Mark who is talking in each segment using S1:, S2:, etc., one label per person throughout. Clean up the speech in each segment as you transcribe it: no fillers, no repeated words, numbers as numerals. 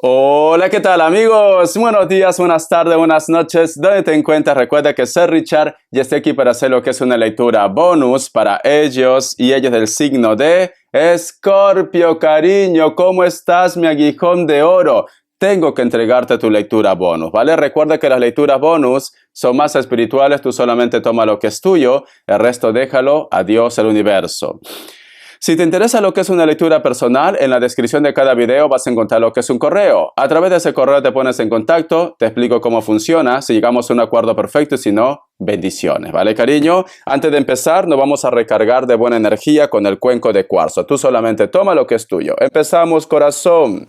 S1: Hola, ¿qué tal amigos? Buenos días, buenas tardes, buenas noches. ¿Dónde te encuentras? Recuerda que soy Richard y estoy aquí para hacer lo que es una lectura bonus para ellos y ellos del signo de Escorpio, cariño. ¿Cómo estás, mi aguijón de oro? Tengo que entregarte tu lectura bonus, ¿vale? Recuerda que las lecturas bonus son más espirituales, tú solamente toma lo que es tuyo, el resto déjalo a Dios, el universo. Si te interesa lo que es una lectura personal, en la descripción de cada video vas a encontrar lo que es un correo. A través de ese correo te pones en contacto, te explico cómo funciona, si llegamos a un acuerdo perfecto y si no, bendiciones, ¿vale, cariño? Antes de empezar, nos vamos a recargar de buena energía con el cuenco de cuarzo. Tú solamente toma lo que es tuyo. Empezamos, corazón.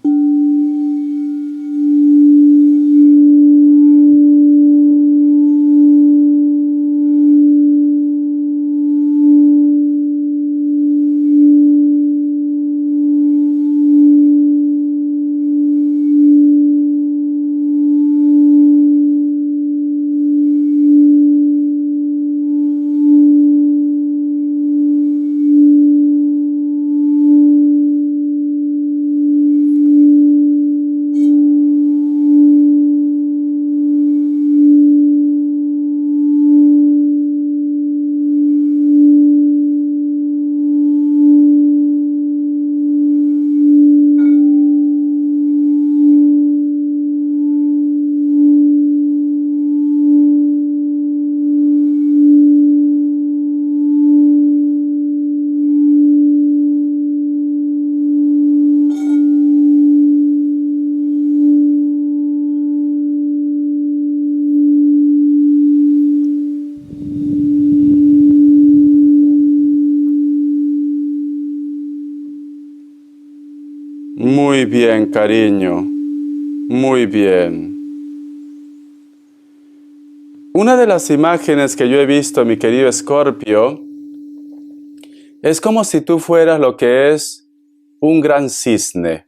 S1: Muy bien, cariño. Muy bien. Una de las imágenes que yo he visto, mi querido Escorpio, es como si tú fueras lo que es un gran cisne.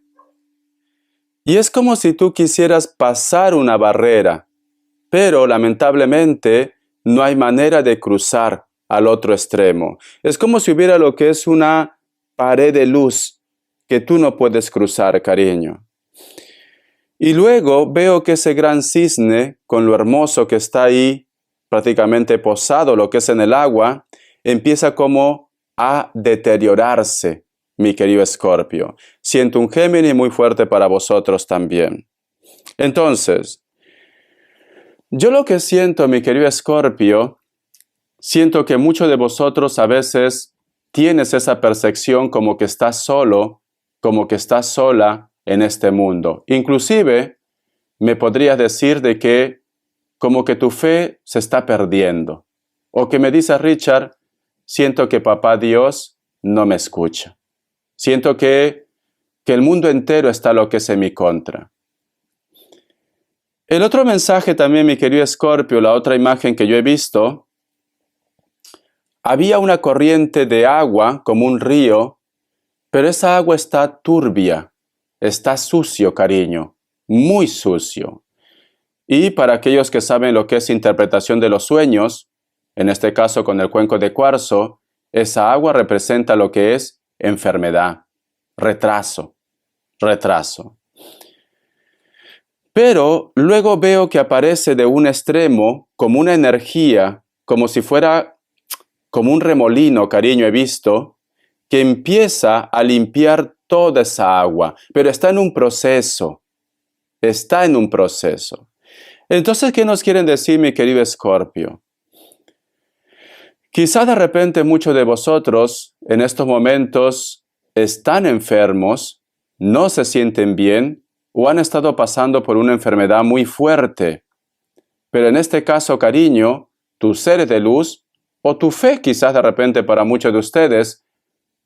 S1: Y es como si tú quisieras pasar una barrera, pero lamentablemente no hay manera de cruzar al otro extremo. Es como si hubiera lo que es una pared de luz que tú no puedes cruzar, cariño. Y luego veo que ese gran cisne, con lo hermoso que está ahí, prácticamente posado, lo que es en el agua, empieza como a deteriorarse, mi querido Escorpio. Siento un Géminis muy fuerte para vosotros también. Entonces, yo lo que siento, mi querido Escorpio, siento que muchos de vosotros a veces tienes esa percepción como que estás solo, como que estás sola en este mundo. Inclusive, me podrías decir de que como que tu fe se está perdiendo. O que me dices, Richard, siento que papá Dios no me escucha. Siento que el mundo entero está lo que es en mi contra. El otro mensaje también, mi querido Escorpio, la otra imagen que yo he visto, había una corriente de agua como un río, pero esa agua está turbia, está sucio, cariño, muy sucio. Y para aquellos que saben lo que es interpretación de los sueños, en este caso con el cuenco de cuarzo, esa agua representa lo que es enfermedad, retraso. Pero luego veo que aparece de un extremo como una energía, como si fuera como un remolino, cariño, he visto, que empieza a limpiar toda esa agua, pero está en un proceso, Entonces, ¿qué nos quieren decir, mi querido Escorpio? Quizá de repente muchos de vosotros en estos momentos están enfermos, no se sienten bien o han estado pasando por una enfermedad muy fuerte. Pero en este caso, cariño, tus seres de luz o tu fe quizás de repente para muchos de ustedes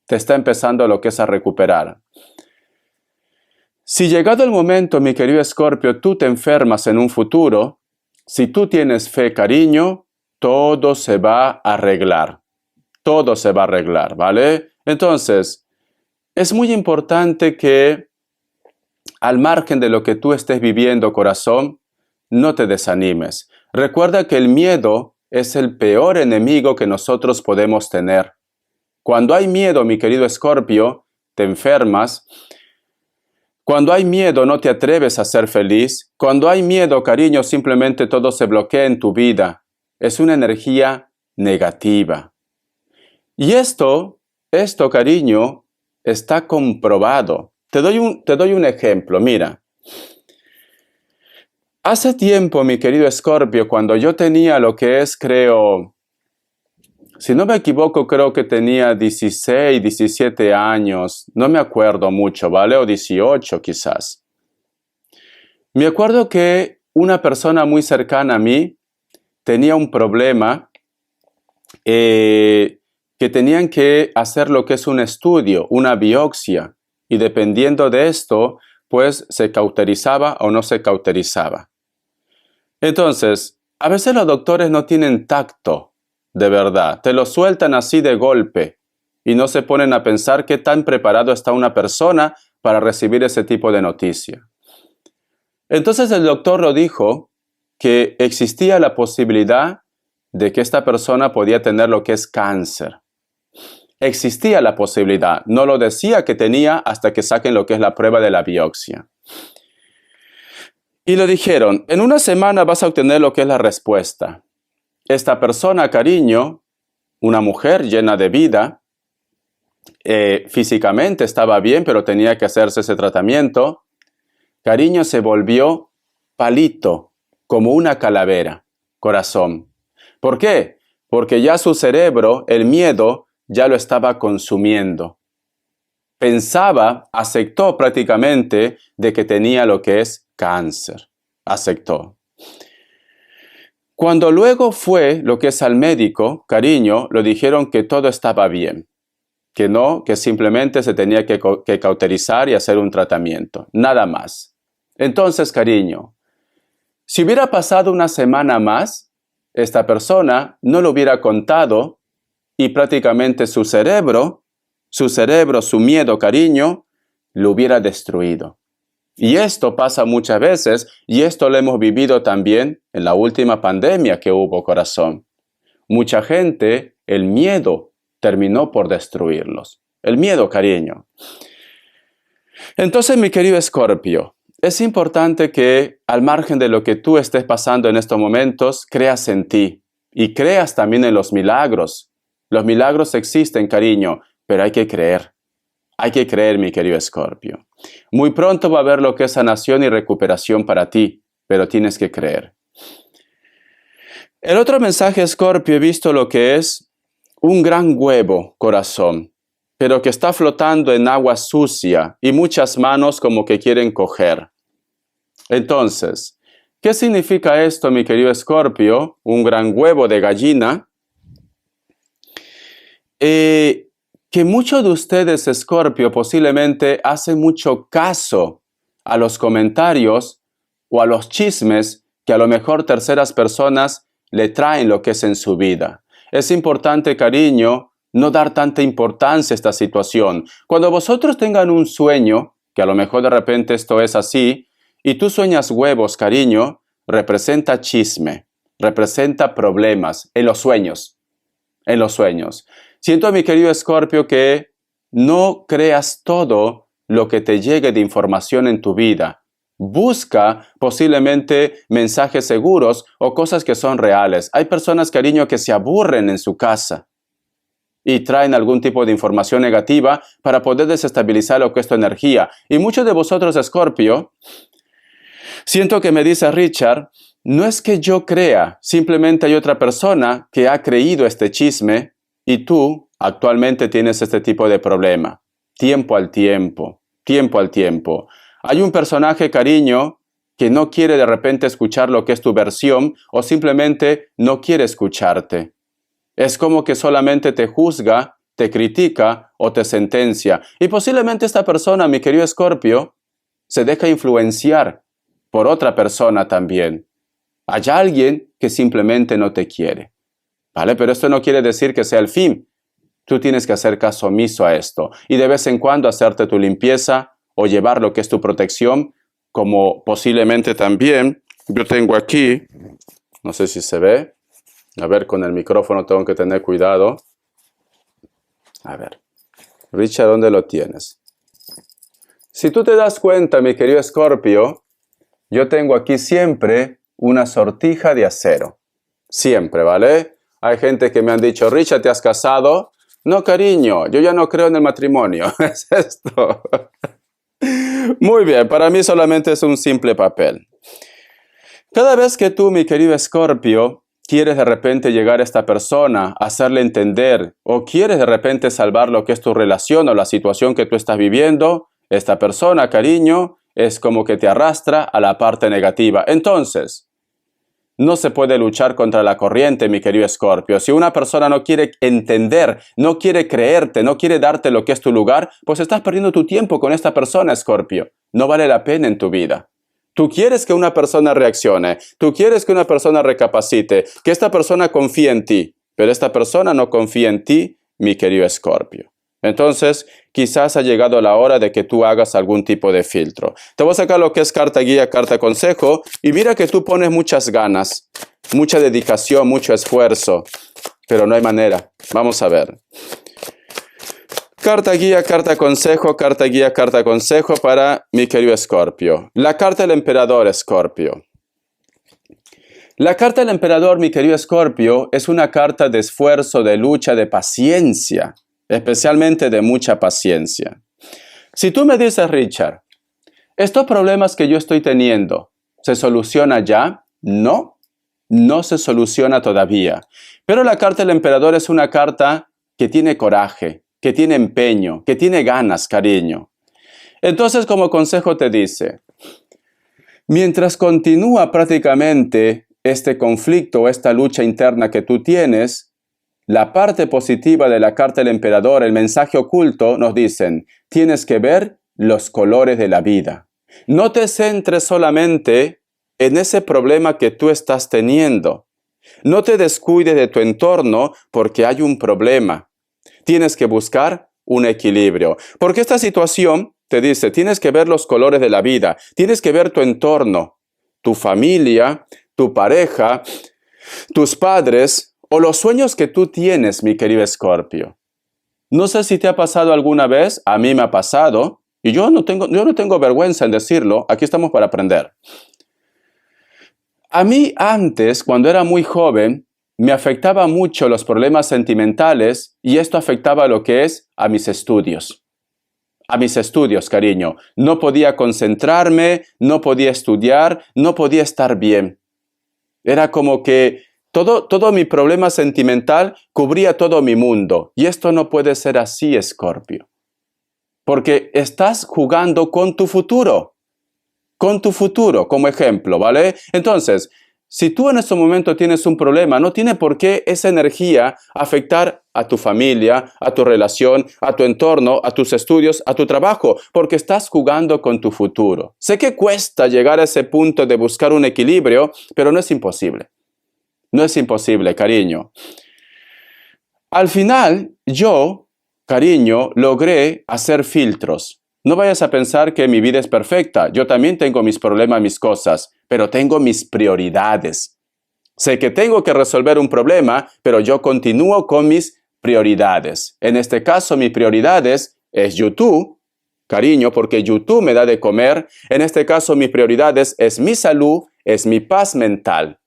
S1: te está empezando lo que es a recuperar. Si llegado el momento, mi querido Escorpio, tú te enfermas en un futuro, si tú tienes fe, cariño, todo se va a arreglar. Todo se va a arreglar, ¿vale? Entonces, es muy importante que, al margen de lo que tú estés viviendo, corazón, no te desanimes. Recuerda que el miedo es el peor enemigo que nosotros podemos tener. Cuando hay miedo, mi querido Escorpio, te enfermas. Cuando hay miedo no te atreves a ser feliz. Cuando hay miedo, cariño, simplemente todo se bloquea en tu vida. Es una energía negativa. Y esto, cariño, está comprobado. Te doy un ejemplo, mira. Hace tiempo, mi querido Escorpio, cuando yo tenía lo que es, creo, si no me equivoco, creo que tenía 16, 17 años, no me acuerdo mucho, ¿vale? O 18 quizás. Me acuerdo que una persona muy cercana a mí tenía un problema que tenían que hacer lo que es un estudio, una biopsia, y dependiendo de esto, pues se cauterizaba o no se cauterizaba. Entonces, a veces los doctores no tienen tacto, de verdad, te lo sueltan así de golpe y no se ponen a pensar qué tan preparado está una persona para recibir ese tipo de noticia. Entonces el doctor lo dijo que existía la posibilidad de que esta persona podía tener lo que es cáncer. Existía la posibilidad, no lo decía que tenía hasta que saquen lo que es la prueba de la biopsia. Y le dijeron, en una semana vas a obtener lo que es la respuesta. Esta persona, cariño, una mujer llena de vida, físicamente estaba bien, pero tenía que hacerse ese tratamiento. Cariño, se volvió palito, como una calavera, corazón. ¿Por qué? Porque ya su cerebro, el miedo, ya lo estaba consumiendo. Pensaba, aceptó prácticamente de que tenía lo que es cáncer. Aceptó. Cuando luego fue lo que es al médico, cariño, le dijeron que todo estaba bien. Que no, que simplemente se tenía que cauterizar y hacer un tratamiento. Nada más. Entonces, cariño, si hubiera pasado una semana más, esta persona no lo hubiera contado y prácticamente su cerebro, su miedo, cariño, lo hubiera destruido. Y esto pasa muchas veces, y esto lo hemos vivido también en la última pandemia que hubo, corazón. Mucha gente, el miedo terminó por destruirlos. El miedo, cariño. Entonces, mi querido Escorpio, es importante que, al margen de lo que tú estés pasando en estos momentos, creas en ti y creas también en los milagros. Los milagros existen, cariño, pero hay que creer. Hay que creer, mi querido Escorpio. Muy pronto va a haber lo que es sanación y recuperación para ti, pero tienes que creer. El otro mensaje, Escorpio, he visto lo que es un gran huevo, corazón, pero que está flotando en agua sucia y muchas manos como que quieren coger. Entonces, ¿qué significa esto, mi querido Escorpio? Un gran huevo de gallina. Que muchos de ustedes, Escorpio, posiblemente hacen mucho caso a los comentarios o a los chismes que a lo mejor terceras personas le traen lo que es en su vida. Es importante, cariño, no dar tanta importancia a esta situación. Cuando vosotros tengan un sueño, que a lo mejor de repente esto es así, y tú sueñas huevos, cariño, representa chisme, representa problemas en los sueños. En los sueños. Siento, mi querido Escorpio, que no creas todo lo que te llegue de información en tu vida. Busca posiblemente mensajes seguros o cosas que son reales. Hay personas, cariño, que se aburren en su casa y traen algún tipo de información negativa para poder desestabilizar lo que es tu energía. Y muchos de vosotros, Escorpio, siento que me dice Richard, no es que yo crea, simplemente hay otra persona que ha creído este chisme y tú actualmente tienes este tipo de problema. Tiempo al tiempo, tiempo al tiempo. Hay un personaje, cariño, que no quiere de repente escuchar lo que es tu versión o simplemente no quiere escucharte. Es como que solamente te juzga, te critica o te sentencia. Y posiblemente esta persona, mi querido Escorpio, se deja influenciar por otra persona también. Hay alguien que simplemente no te quiere, ¿vale? Pero esto no quiere decir que sea el fin. Tú tienes que hacer caso omiso a esto y de vez en cuando hacerte tu limpieza o llevar lo que es tu protección, como posiblemente también yo tengo aquí, no sé si se ve, a ver, con el micrófono tengo que tener cuidado. A ver, Richard, ¿dónde lo tienes? Si tú te das cuenta, mi querido Escorpio, yo tengo aquí siempre una sortija de acero. Siempre, ¿vale? Hay gente que me han dicho, Richard, ¿te has casado? No, cariño, yo ya no creo en el matrimonio. Es esto. Muy bien, para mí solamente es un simple papel. Cada vez que tú, mi querido Escorpio, quieres de repente llegar a esta persona, hacerle entender, o quieres de repente salvar lo que es tu relación o la situación que tú estás viviendo, esta persona, cariño, es como que te arrastra a la parte negativa. Entonces, no se puede luchar contra la corriente, mi querido Escorpio. Si una persona no quiere entender, no quiere creerte, no quiere darte lo que es tu lugar, pues estás perdiendo tu tiempo con esta persona, Escorpio. No vale la pena en tu vida. Tú quieres que una persona reaccione, tú quieres que una persona recapacite, que esta persona confíe en ti, pero esta persona no confía en ti, mi querido Escorpio. Entonces, quizás ha llegado la hora de que tú hagas algún tipo de filtro. Te voy a sacar lo que es carta guía, carta consejo, y mira que tú pones muchas ganas, mucha dedicación, mucho esfuerzo, pero no hay manera. Vamos a ver. Carta guía, carta consejo, carta guía, carta consejo para mi querido Escorpio. La carta del emperador, Escorpio. La carta del emperador, mi querido Escorpio, es una carta de esfuerzo, de lucha, de paciencia. Especialmente de mucha paciencia. Si tú me dices, Richard, ¿estos problemas que yo estoy teniendo se soluciona ya? No, no se soluciona todavía. Pero la carta del emperador es una carta que tiene coraje, que tiene empeño, que tiene ganas, cariño. Entonces, como consejo te dice, mientras continúa prácticamente este conflicto, esta lucha interna que tú tienes, la parte positiva de la carta del emperador, el mensaje oculto, nos dicen, tienes que ver los colores de la vida. No te centres solamente en ese problema que tú estás teniendo. No te descuides de tu entorno porque hay un problema. Tienes que buscar un equilibrio. Porque esta situación te dice, tienes que ver los colores de la vida. Tienes que ver tu entorno, tu familia, tu pareja, tus padres, o los sueños que tú tienes, mi querido Escorpio. No sé si te ha pasado alguna vez, a mí me ha pasado, y yo no tengo vergüenza en decirlo, aquí estamos para aprender. A mí antes, cuando era muy joven, me afectaba mucho los problemas sentimentales y esto afectaba lo que es a mis estudios. A mis estudios, cariño. No podía concentrarme, no podía estudiar, no podía estar bien. Era como que todo mi problema sentimental cubría todo mi mundo. Y esto no puede ser así, Escorpio. Porque estás jugando con tu futuro. Con tu futuro, como ejemplo, ¿vale? Entonces, si tú en este momento tienes un problema, no tiene por qué esa energía afectar a tu familia, a tu relación, a tu entorno, a tus estudios, a tu trabajo, porque estás jugando con tu futuro. Sé que cuesta llegar a ese punto de buscar un equilibrio, pero no es imposible. No es imposible, cariño. Al final, yo, cariño, logré hacer filtros. No vayas a pensar que mi vida es perfecta. Yo también tengo mis problemas, mis cosas, pero tengo mis prioridades. Sé que tengo que resolver un problema, pero yo continúo con mis prioridades. En este caso, mi prioridades es YouTube, cariño, porque YouTube me da de comer. En este caso, mis prioridades es mi salud, es mi paz mental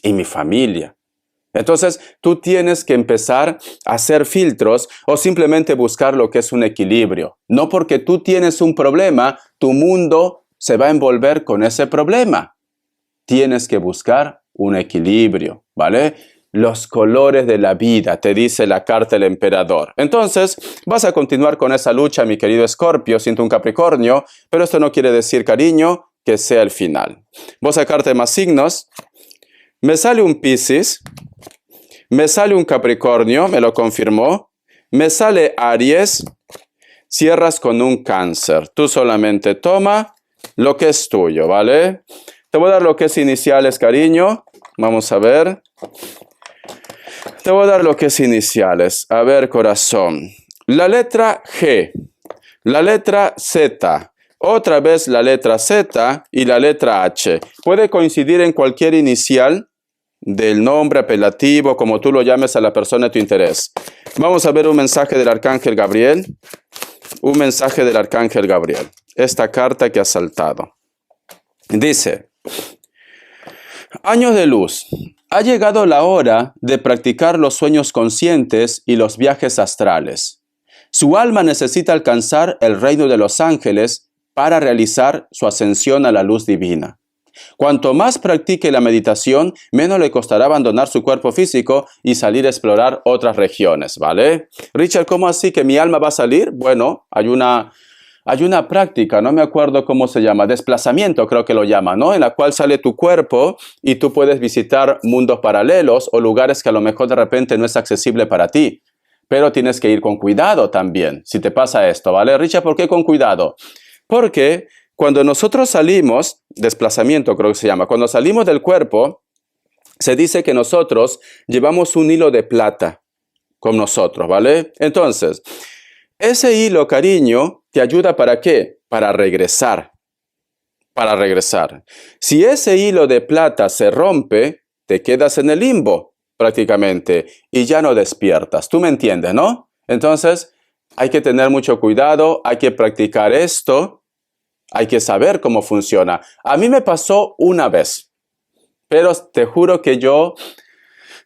S1: y mi familia. Entonces, tú tienes que empezar a hacer filtros o simplemente buscar lo que es un equilibrio. No porque tú tienes un problema, tu mundo se va a envolver con ese problema. Tienes que buscar un equilibrio, ¿vale? Los colores de la vida, te dice la carta del emperador. Entonces, vas a continuar con esa lucha, mi querido Escorpio, siento un Capricornio, pero esto no quiere decir, cariño, que sea el final. Voy a sacarte más signos. Me sale un Piscis, me sale un Capricornio, me lo confirmó, me sale Aries, cierras con un Cáncer. Tú solamente toma lo que es tuyo, ¿vale? Te voy a dar lo que es iniciales, cariño. Vamos a ver. Te voy a dar lo que es iniciales. A ver, corazón. La letra G, la letra Z, otra vez la letra Z y la letra H. Puede coincidir en cualquier inicial del nombre, apelativo, como tú lo llames a la persona de tu interés. Vamos a ver un mensaje del Arcángel Gabriel. Un mensaje del Arcángel Gabriel. esta carta que has saltado. Dice, años de luz. Ha llegado la hora de practicar los sueños conscientes y los viajes astrales. Su alma necesita alcanzar el reino de los ángeles para realizar su ascensión a la luz divina. Cuanto más practique la meditación, menos le costará abandonar su cuerpo físico y salir a explorar otras regiones, ¿vale? Richard, ¿cómo así que mi alma va a salir? Bueno, hay una práctica, no me acuerdo cómo se llama, desplazamiento creo que lo llama, ¿no? En la cual sale tu cuerpo y tú puedes visitar mundos paralelos o lugares que a lo mejor de repente no es accesible para ti. Pero tienes que ir con cuidado también, si te pasa esto, ¿vale? Richard, ¿por qué con cuidado? Porque cuando nosotros salimos, desplazamiento creo que se llama, cuando salimos del cuerpo, se dice que nosotros llevamos un hilo de plata con nosotros, ¿vale? Entonces, ese hilo, cariño, ¿te ayuda para qué? Para regresar. Para regresar. Si ese hilo de plata se rompe, te quedas en el limbo prácticamente y ya no despiertas. ¿Tú me entiendes, no? Entonces, hay que tener mucho cuidado, hay que practicar esto. Hay que saber cómo funciona. A mí me pasó una vez, pero te juro que yo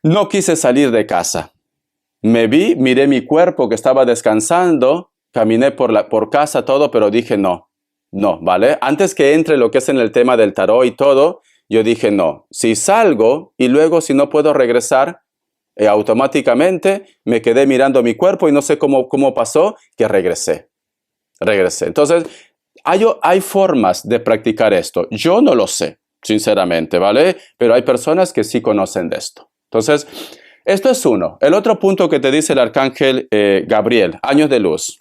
S1: no quise salir de casa. Miré mi cuerpo que estaba descansando, caminé por casa todo, pero dije no, ¿vale? Antes que entre lo que es en el tema del tarot y todo, yo dije no. Si salgo y luego si no puedo regresar, automáticamente me quedé mirando mi cuerpo y no sé cómo pasó, que regresé. Entonces, hay formas de practicar esto. Yo no lo sé, sinceramente, ¿vale? Pero hay personas que sí conocen de esto. Entonces, esto es uno. El otro punto que te dice el arcángel Gabriel, años de luz.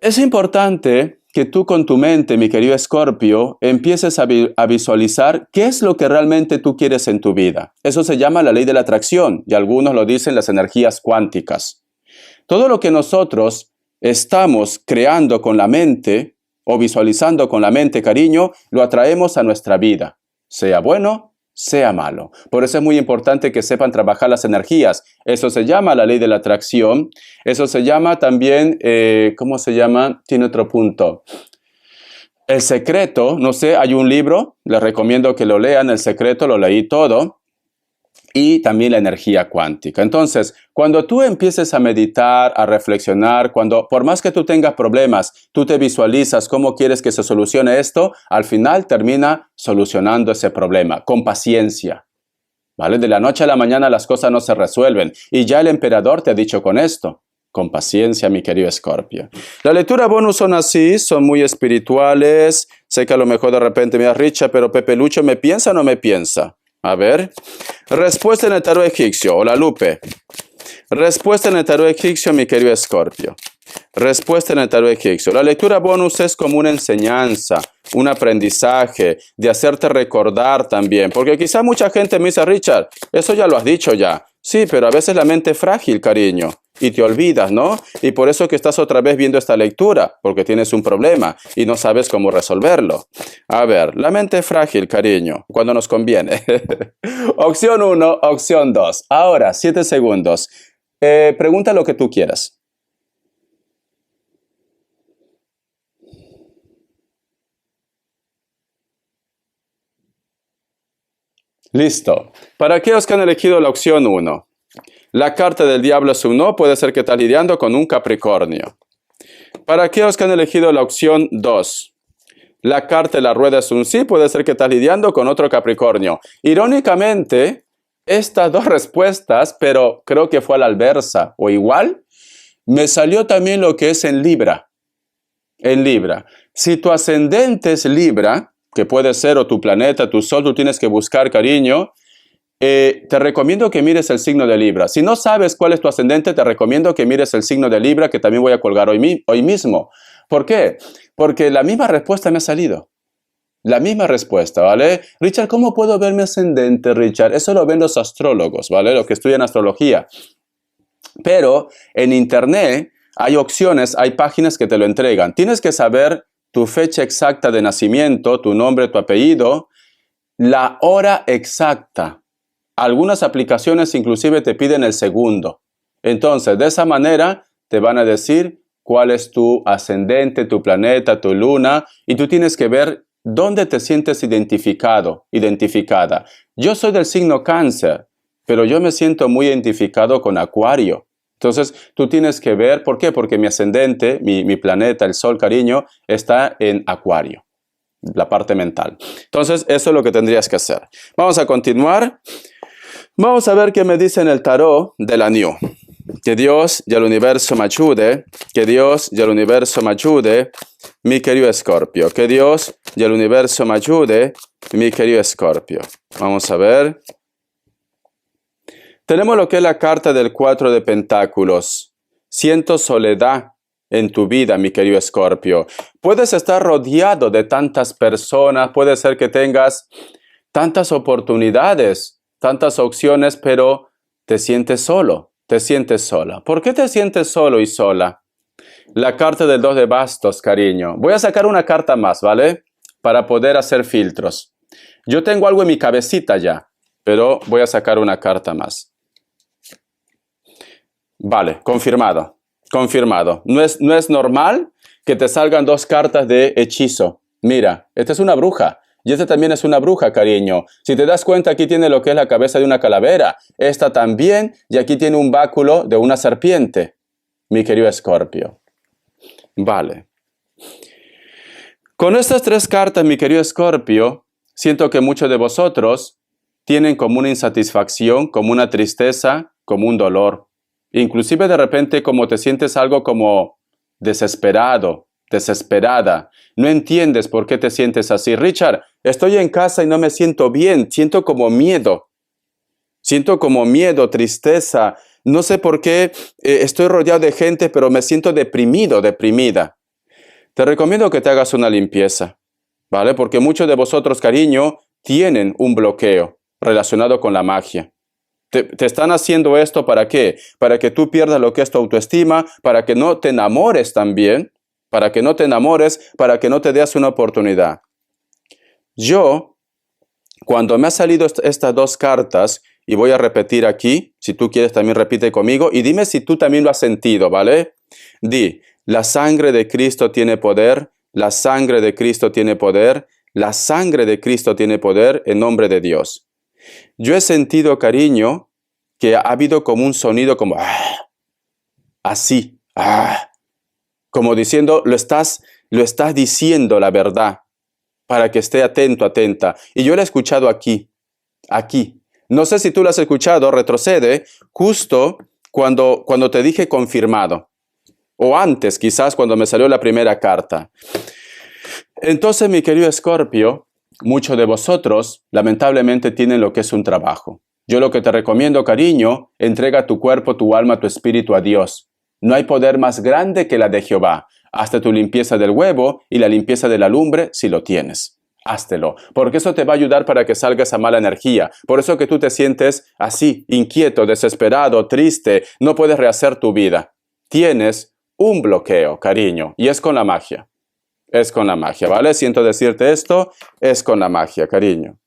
S1: Es importante que tú con tu mente, mi querido Escorpio, empieces a visualizar qué es lo que realmente tú quieres en tu vida. Eso se llama la ley de la atracción y algunos lo dicen las energías cuánticas. Todo lo que nosotros estamos creando con la mente o visualizando con la mente, cariño, lo atraemos a nuestra vida, sea bueno, sea malo. Por eso es muy importante que sepan trabajar las energías. Eso se llama la ley de la atracción. Eso se llama también, ¿cómo se llama? Tiene otro punto. El secreto, no sé, hay un libro, les recomiendo que lo lean, El secreto, lo leí todo. Y también la energía cuántica. Entonces, cuando tú empieces a meditar, a reflexionar, por más que tú tengas problemas, tú te visualizas cómo quieres que se solucione esto, al final termina solucionando ese problema, con paciencia. ¿Vale? De la noche a la mañana las cosas no se resuelven. Y ya el emperador te ha dicho con esto. Con paciencia, mi querido Escorpio. La lectura bonus son así, son muy espirituales. Sé que a lo mejor de repente me da Richard, pero Pepe Lucho, ¿me piensa o no me piensa? A ver, respuesta en el tarot egipcio, hola Lupe. Respuesta en el tarot egipcio, mi querido Escorpio. Respuesta en el tarot egipcio. La lectura bonus es como una enseñanza, un aprendizaje, de hacerte recordar también. Porque quizá mucha gente me dice, Richard, eso ya lo has dicho ya. Sí, pero a veces la mente es frágil, cariño. Y te olvidas, ¿no? Y por eso que estás otra vez viendo esta lectura, porque tienes un problema y no sabes cómo resolverlo. A ver, la mente es frágil, cariño, cuando nos conviene. Opción 1, opción 2. Ahora, 7 segundos. Pregunta lo que tú quieras. Listo. Para aquellos que han elegido la opción 1. La carta del diablo es un no, puede ser que estás lidiando con un Capricornio. Para aquellos que han elegido la opción 2, la carta de la rueda es un sí, puede ser que estás lidiando con otro Capricornio. Irónicamente, estas dos respuestas, pero creo que fue a la inversa o igual, me salió también lo que es en Libra. En Libra. Si tu ascendente es Libra, que puede ser o tu planeta, tu sol, tú tienes que buscar, cariño, te recomiendo que mires el signo de Libra. Si no sabes cuál es tu ascendente, te recomiendo que mires el signo de Libra, que también voy a colgar hoy mismo. ¿Por qué? Porque la misma respuesta me ha salido. La misma respuesta, ¿vale? Richard, ¿cómo puedo ver mi ascendente, Richard? Eso lo ven los astrólogos, ¿vale? Los que estudian astrología. Pero en internet hay opciones, hay páginas que te lo entregan. Tienes que saber tu fecha exacta de nacimiento, tu nombre, tu apellido, la hora exacta. Algunas aplicaciones inclusive te piden el segundo. Entonces, de esa manera te van a decir cuál es tu ascendente, tu planeta, tu luna, y tú tienes que ver dónde te sientes identificado, identificada. Yo soy del signo Cáncer, pero yo me siento muy identificado con Acuario. Entonces, tú tienes que ver, ¿por qué? Porque mi ascendente, mi planeta, el Sol, cariño, está en Acuario, la parte mental. Entonces, eso es lo que tendrías que hacer. Vamos a continuar. Vamos a ver qué me dice en el tarot del año. Que Dios y el universo me ayude, que Dios y el universo me ayude, mi querido Escorpio. Que Dios y el universo me ayude, mi querido Escorpio. Vamos a ver. Tenemos lo que es la carta del 4 de Pentáculos. Siento soledad en tu vida, mi querido Escorpio. Puedes estar rodeado de tantas personas, puede ser que tengas tantas oportunidades, tantas opciones, pero te sientes solo, te sientes sola. ¿Por qué te sientes solo y sola? La carta del 2 de bastos, cariño. Voy a sacar una carta más, ¿vale? Para poder hacer filtros. Yo tengo algo en mi cabecita ya, pero voy a sacar una carta más. Vale, confirmado, confirmado. No es normal que te salgan dos cartas de hechizo. Mira, esta es una bruja. Y esta también es una bruja, cariño. Si te das cuenta, aquí tiene lo que es la cabeza de una calavera. Esta también, y aquí tiene un báculo de una serpiente, mi querido Escorpio. Vale. Con estas tres cartas, mi querido Escorpio, siento que muchos de vosotros tienen como una insatisfacción, como una tristeza, como un dolor. Inclusive de repente como te sientes algo como desesperado, desesperada. No entiendes por qué te sientes así. Richard, estoy en casa y no me siento bien. Siento como miedo. Siento como miedo, tristeza. No sé por qué estoy rodeado de gente, pero me siento deprimido, deprimida. Te recomiendo que te hagas una limpieza, ¿vale? Porque muchos de vosotros, cariño, tienen un bloqueo relacionado con la magia. Te están haciendo esto ¿para qué? Para que tú pierdas lo que es tu autoestima, para que no te enamores también, para que no te enamores, para que no te des una oportunidad. Yo, cuando me han salido estas dos cartas, y voy a repetir aquí, si tú quieres también repite conmigo, y dime si tú también lo has sentido, ¿vale? Di, la sangre de Cristo tiene poder, la sangre de Cristo tiene poder, la sangre de Cristo tiene poder en nombre de Dios. Yo he sentido, cariño, que ha habido como un sonido como así, como diciendo, lo estás diciendo la verdad, para que esté atento, atenta. Y yo lo he escuchado aquí. No sé si tú lo has escuchado, retrocede, justo cuando te dije confirmado, o antes quizás cuando me salió la primera carta. Entonces, mi querido Escorpio, muchos de vosotros lamentablemente tienen lo que es un trabajo. Yo lo que te recomiendo, cariño, entrega tu cuerpo, tu alma, tu espíritu a Dios. No hay poder más grande que la de Jehová. Hazte tu limpieza del huevo y la limpieza de la lumbre si lo tienes. Háztelo, porque eso te va a ayudar para que salga esa mala energía. Por eso que tú te sientes así, inquieto, desesperado, triste, no puedes rehacer tu vida. Tienes un bloqueo, cariño, y es con la magia. Es con la magia, ¿vale? Siento decirte esto, es con la magia, cariño.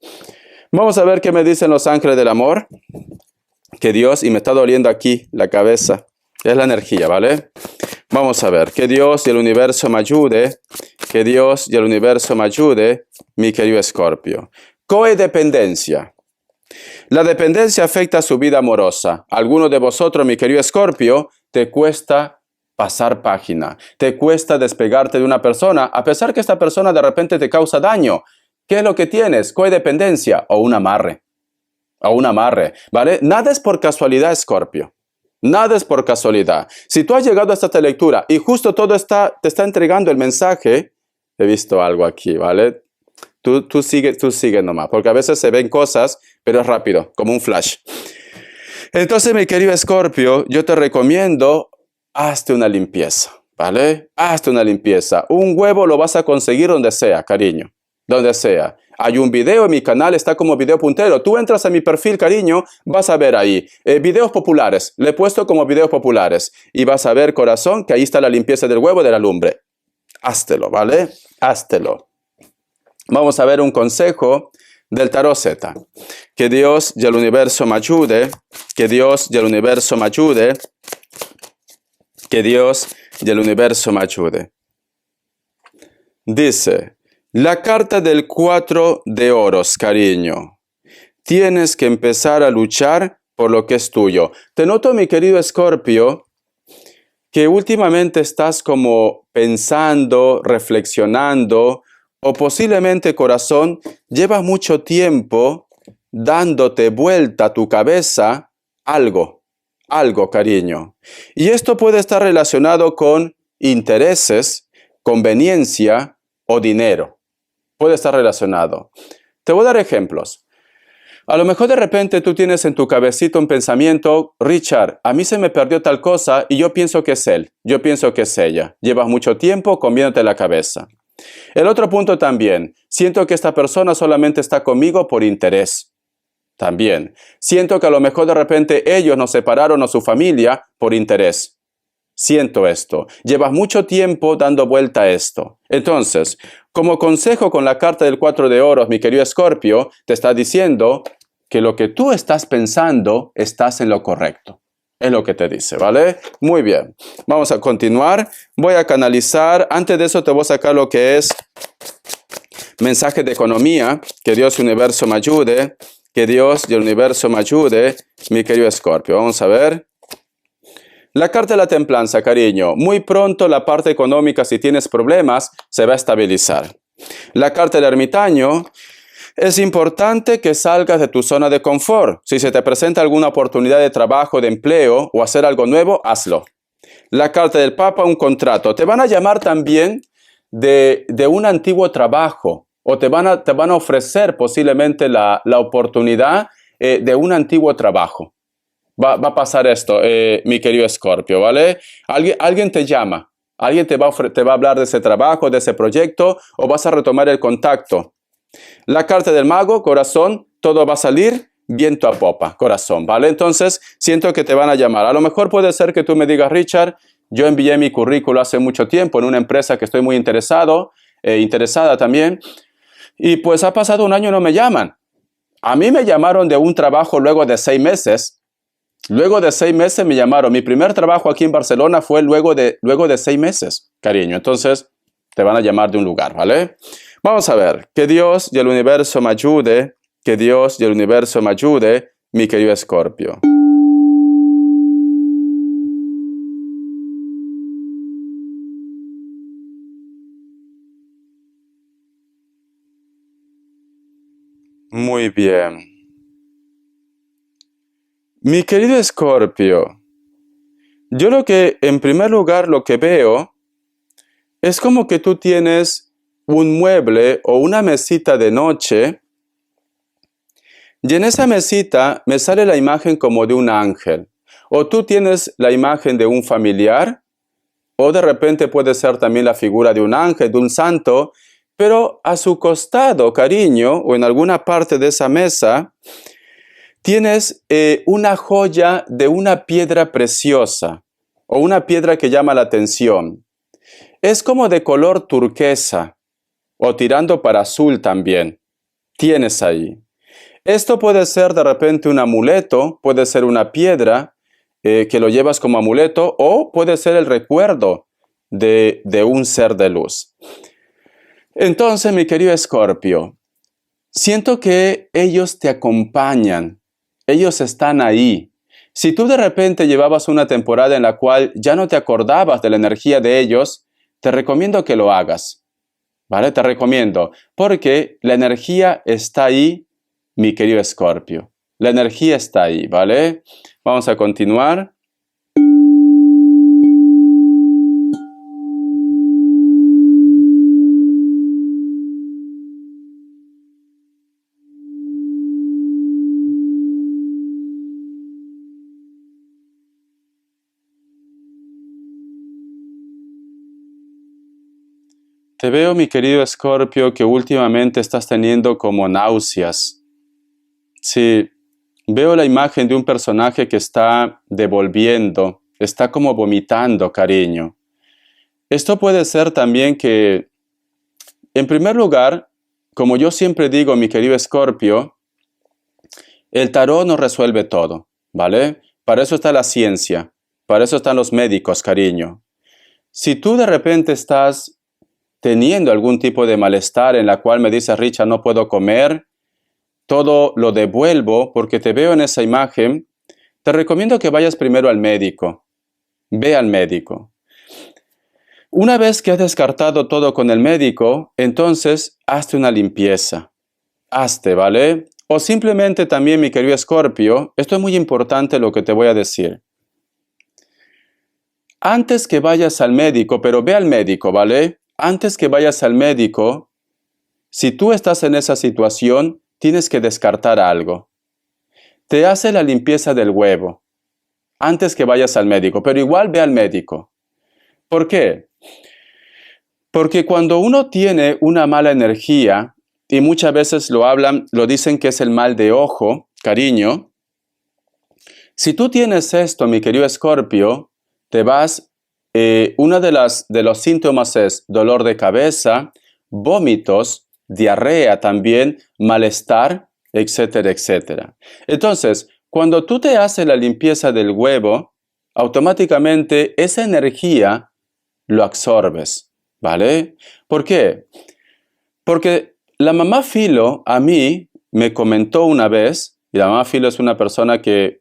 S1: Vamos a ver qué me dicen los ángeles del amor. Que Dios, y me está doliendo aquí la cabeza, es la energía, ¿vale? Vamos a ver, que Dios y el universo me ayude, que Dios y el universo me ayude, mi querido Escorpio. Codependencia. La dependencia afecta a su vida amorosa. Algunos de vosotros, mi querido Escorpio, te cuesta pasar página, te cuesta despegarte de una persona, a pesar que esta persona de repente te causa daño. ¿Qué es lo que tienes? Codependencia o un amarre. O un amarre, ¿vale? Nada es por casualidad, Escorpio. Nada es por casualidad. Si tú has llegado hasta esta lectura y justo todo te está entregando el mensaje, he visto algo aquí, ¿vale? Tú sigue nomás, porque a veces se ven cosas, pero es rápido, como un flash. Entonces, mi querido Escorpio, yo te recomiendo, hazte una limpieza, ¿vale? Hazte una limpieza. Un huevo lo vas a conseguir donde sea, cariño, donde sea. Hay un video en mi canal, está como video puntero. Tú entras a mi perfil, cariño, vas a ver ahí. Videos populares, le he puesto como videos populares. Y vas a ver, corazón, que ahí está la limpieza del huevo de la lumbre. Háztelo, ¿vale? Háztelo. Vamos a ver un consejo del tarot Z. Que Dios y el universo me ayude. Que Dios y el universo me ayude. Que Dios y el universo me ayude. Dice, la carta del 4 de oros, cariño. Tienes que empezar a luchar por lo que es tuyo. Te noto, mi querido Escorpio, que últimamente estás como pensando, reflexionando, o posiblemente, corazón, llevas mucho tiempo dándote vuelta a tu cabeza algo, cariño. Y esto puede estar relacionado con intereses, conveniencia o dinero. Puede estar relacionado. Te voy a dar ejemplos. A lo mejor de repente tú tienes en tu cabecita un pensamiento, Richard, a mí se me perdió tal cosa y yo pienso que es él, yo pienso que es ella. Llevas mucho tiempo comiéndote la cabeza. El otro punto también, siento que esta persona solamente está conmigo por interés. También, siento que a lo mejor de repente ellos nos separaron o su familia por interés. Siento esto. Llevas mucho tiempo dando vuelta a esto. Entonces, como consejo con la carta del 4 de oros, mi querido Escorpio, te está diciendo que lo que tú estás pensando, estás en lo correcto. Es lo que te dice, ¿vale? Muy bien. Vamos a continuar. Voy a canalizar. Antes de eso te voy a sacar lo que es mensaje de economía. Que Dios y el universo me ayude. Que Dios y el universo me ayude, mi querido Escorpio. Vamos a ver. La carta de la templanza, cariño. Muy pronto la parte económica, si tienes problemas, se va a estabilizar. La carta del ermitaño. Es importante que salgas de tu zona de confort. Si se te presenta alguna oportunidad de trabajo, de empleo o hacer algo nuevo, hazlo. La carta del Papa, un contrato. Te van a llamar también de un antiguo trabajo o te van a ofrecer posiblemente la oportunidad de un antiguo trabajo. Va a pasar esto, mi querido Escorpio, ¿vale? Alguien te llama, alguien te va a hablar de ese trabajo, de ese proyecto, o vas a retomar el contacto. La carta del mago, corazón, todo va a salir viento a popa, corazón, ¿vale? Entonces, siento que te van a llamar. A lo mejor puede ser que tú me digas, Richard, yo envié mi currículo hace mucho tiempo en una empresa que estoy muy interesada también, y pues ha pasado un año y no me llaman. A mí me llamaron de un trabajo luego de 6 meses. Luego de 6 meses me llamaron. Mi primer trabajo aquí en Barcelona fue luego de 6 meses, cariño. Entonces, te van a llamar de un lugar, ¿vale? Vamos a ver. Que Dios y el universo me ayude. Que Dios y el universo me ayude, mi querido Escorpio. Muy bien. Mi querido Escorpio, yo en primer lugar, lo que veo es como que tú tienes un mueble o una mesita de noche y en esa mesita me sale la imagen como de un ángel. O tú tienes la imagen de un familiar o de repente puede ser también la figura de un ángel, de un santo, pero a su costado, cariño, o en alguna parte de esa mesa, tienes una joya de una piedra preciosa o una piedra que llama la atención. Es como de color turquesa o tirando para azul también. Tienes ahí. Esto puede ser de repente un amuleto, puede ser una piedra que lo llevas como amuleto o puede ser el recuerdo de un ser de luz. Entonces, mi querido Escorpio, siento que ellos te acompañan, ellos están ahí. Si tú de repente llevabas una temporada en la cual ya no te acordabas de la energía de ellos, te recomiendo que lo hagas, ¿vale? Te recomiendo, porque la energía está ahí, mi querido Escorpio. La energía está ahí, ¿vale? Vamos a continuar. Te veo, mi querido Escorpio, que últimamente estás teniendo como náuseas. Sí, veo la imagen de un personaje que está devolviendo, está como vomitando, cariño. Esto puede ser también que, en primer lugar, como yo siempre digo, mi querido Escorpio, el tarot no resuelve todo, ¿vale? Para eso está la ciencia, para eso están los médicos, cariño. Si tú de repente estás teniendo algún tipo de malestar en la cual me dices, Richard, no puedo comer, todo lo devuelvo porque te veo en esa imagen, te recomiendo que vayas primero al médico. Ve al médico. Una vez que has descartado todo con el médico, entonces hazte una limpieza. Hazte, ¿vale? O simplemente también, mi querido Escorpio, esto es muy importante lo que te voy a decir. Antes que vayas al médico, pero ve al médico, ¿vale? Antes que vayas al médico, si tú estás en esa situación, tienes que descartar algo. Te hace la limpieza del huevo antes que vayas al médico, pero igual ve al médico. ¿Por qué? Porque cuando uno tiene una mala energía, y muchas veces lo dicen que es el mal de ojo, cariño, si tú tienes esto, mi querido Escorpio, te vas, uno de los síntomas es dolor de cabeza, vómitos, diarrea también, malestar, etcétera, etcétera. Entonces, cuando tú te haces la limpieza del huevo, automáticamente esa energía lo absorbes, ¿vale? ¿Por qué? Porque la mamá Filo a mí me comentó una vez, y la mamá Filo es una persona que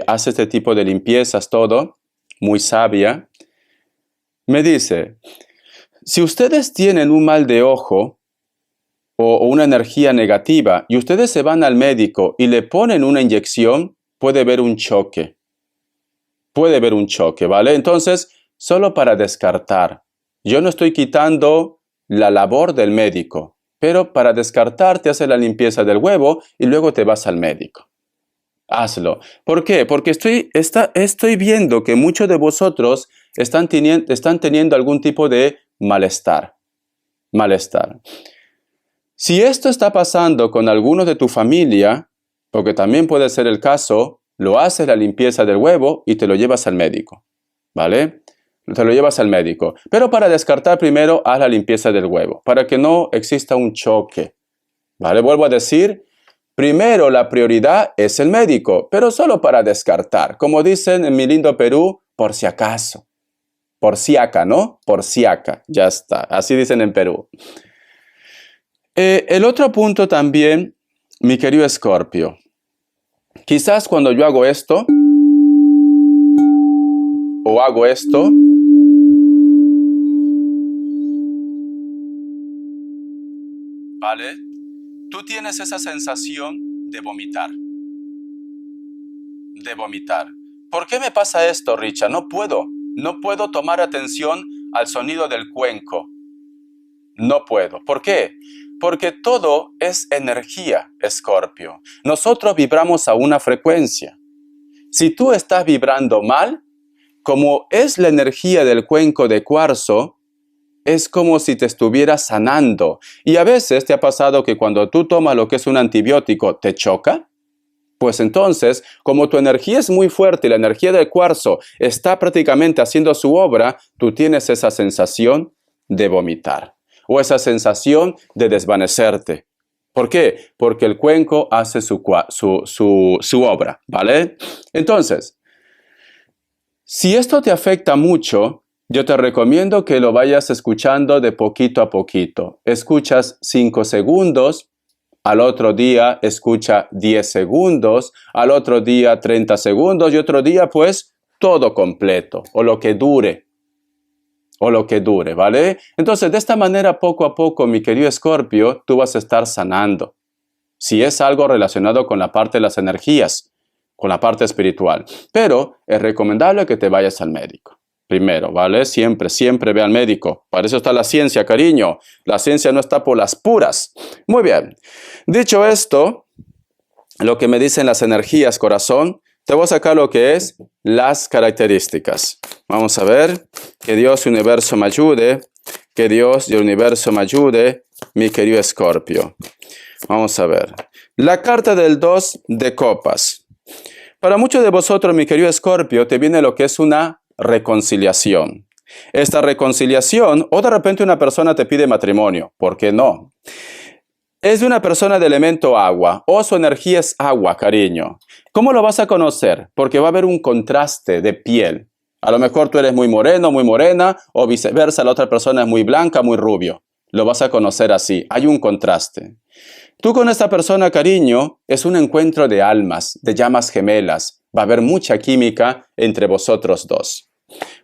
S1: hace este tipo de limpiezas, todo, muy sabia, me dice, si ustedes tienen un mal de ojo o una energía negativa y ustedes se van al médico y le ponen una inyección, puede haber un choque. Puede haber un choque, ¿vale? Entonces, solo para descartar. Yo no estoy quitando la labor del médico, pero para descartar te hace la limpieza del huevo y luego te vas al médico. Hazlo. ¿Por qué? Porque estoy viendo que muchos de vosotros están teniendo algún tipo de malestar. Malestar. Si esto está pasando con algunos de tu familia, porque también puede ser el caso, lo haces la limpieza del huevo y te lo llevas al médico. ¿Vale? Te lo llevas al médico. Pero para descartar primero, haz la limpieza del huevo, para que no exista un choque. ¿Vale? Vuelvo a decir, primero la prioridad es el médico, pero solo para descartar. Como dicen en mi lindo Perú, por si acaso. Por si acá, ¿no? Por si acá. Ya está. Así dicen en Perú. El otro punto también, mi querido Escorpio. Quizás cuando yo hago esto, o hago esto, ¿vale? Tú tienes esa sensación de vomitar. De vomitar. ¿Por qué me pasa esto, Richard? No puedo tomar atención al sonido del cuenco. No puedo. ¿Por qué? Porque todo es energía, Escorpio. Nosotros vibramos a una frecuencia. Si tú estás vibrando mal, como es la energía del cuenco de cuarzo, es como si te estuvieras sanando. Y a veces te ha pasado que cuando tú tomas lo que es un antibiótico, ¿te choca? Pues entonces, como tu energía es muy fuerte y la energía del cuarzo está prácticamente haciendo su obra, tú tienes esa sensación de vomitar o esa sensación de desvanecerte. ¿Por qué? Porque el cuenco hace su obra, ¿vale? Entonces, si esto te afecta mucho, yo te recomiendo que lo vayas escuchando de poquito a poquito. Escuchas 5 segundos, al otro día escucha 10 segundos, al otro día 30 segundos y otro día pues todo completo o lo que dure. ¿Vale? Entonces, de esta manera, poco a poco, mi querido Escorpio, tú vas a estar sanando. Si es algo relacionado con la parte de las energías, con la parte espiritual. Pero es recomendable que te vayas al médico. Primero, ¿vale? Siempre ve al médico. Para eso está la ciencia, cariño. La ciencia no está por las puras. Muy bien. Dicho esto, lo que me dicen las energías, corazón, te voy a sacar lo que es las características. Vamos a ver. Que Dios y el universo me ayude. Que Dios y el universo me ayude, mi querido Escorpio. Vamos a ver. La carta del 2 de copas. Para muchos de vosotros, mi querido Escorpio, te viene lo que es una reconciliación. Esta reconciliación, o de repente una persona te pide matrimonio. ¿Por qué no? Es de una persona de elemento agua, o su energía es agua, cariño. ¿Cómo lo vas a conocer? Porque va a haber un contraste de piel. A lo mejor tú eres muy moreno, muy morena, o viceversa, la otra persona es muy blanca, muy rubio. Lo vas a conocer así. Hay un contraste. Tú con esta persona, cariño, es un encuentro de almas, de llamas gemelas. Va a haber mucha química entre vosotros dos.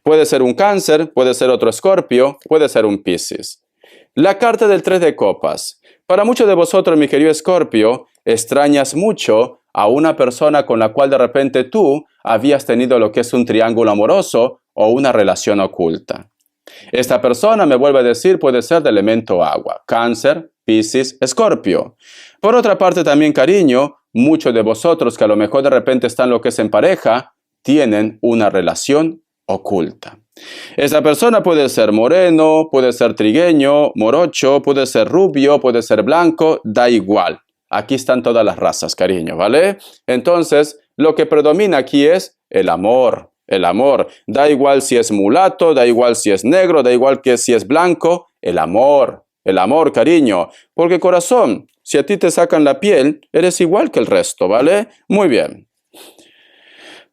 S1: Puede ser un Cáncer, puede ser otro Escorpio, puede ser un Piscis. La carta del 3 de copas. Para muchos de vosotros, mi querido Escorpio, extrañas mucho a una persona con la cual de repente tú habías tenido lo que es un triángulo amoroso o una relación oculta. Esta persona, me vuelve a decir, puede ser de elemento agua. Cáncer, Piscis, Escorpio. Por otra parte también, cariño, muchos de vosotros que a lo mejor de repente están lo que es en pareja, tienen una relación oculta. Esa persona puede ser moreno, puede ser trigueño, morocho, puede ser rubio, puede ser blanco, da igual. Aquí están todas las razas, cariño, ¿vale? Entonces, lo que predomina aquí es el amor. El amor. Da igual si es mulato, da igual si es negro, da igual que si es blanco. El amor, cariño. Porque corazón, si a ti te sacan la piel, eres igual que el resto, ¿vale? Muy bien.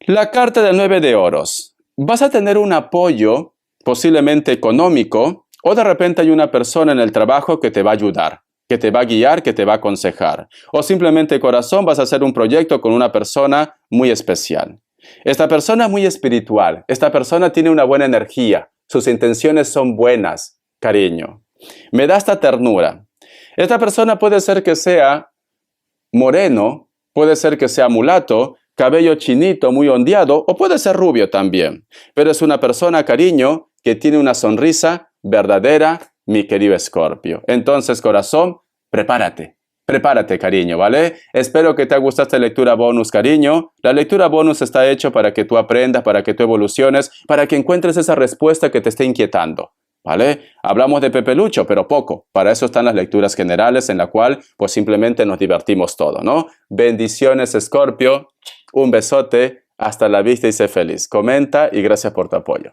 S1: La carta del 9 de oros. Vas a tener un apoyo, posiblemente económico, o de repente hay una persona en el trabajo que te va a ayudar, que te va a guiar, que te va a aconsejar. O simplemente, corazón, vas a hacer un proyecto con una persona muy especial. Esta persona es muy espiritual, esta persona tiene una buena energía, sus intenciones son buenas, cariño. Me da esta ternura. Esta persona puede ser que sea moreno, puede ser que sea mulato, cabello chinito, muy ondeado, o puede ser rubio también. Pero es una persona, cariño, que tiene una sonrisa verdadera, mi querido Escorpio. Entonces, corazón, prepárate. Prepárate, cariño, ¿vale? Espero que te haya gustado esta lectura bonus, cariño. La lectura bonus está hecha para que tú aprendas, para que tú evoluciones, para que encuentres esa respuesta que te esté inquietando, ¿vale? Hablamos de Pepe Lucho, pero poco. Para eso están las lecturas generales en la cual, pues simplemente nos divertimos todo, ¿no? Bendiciones, Escorpio. Un besote. Hasta la vista y sé feliz. Comenta y gracias por tu apoyo.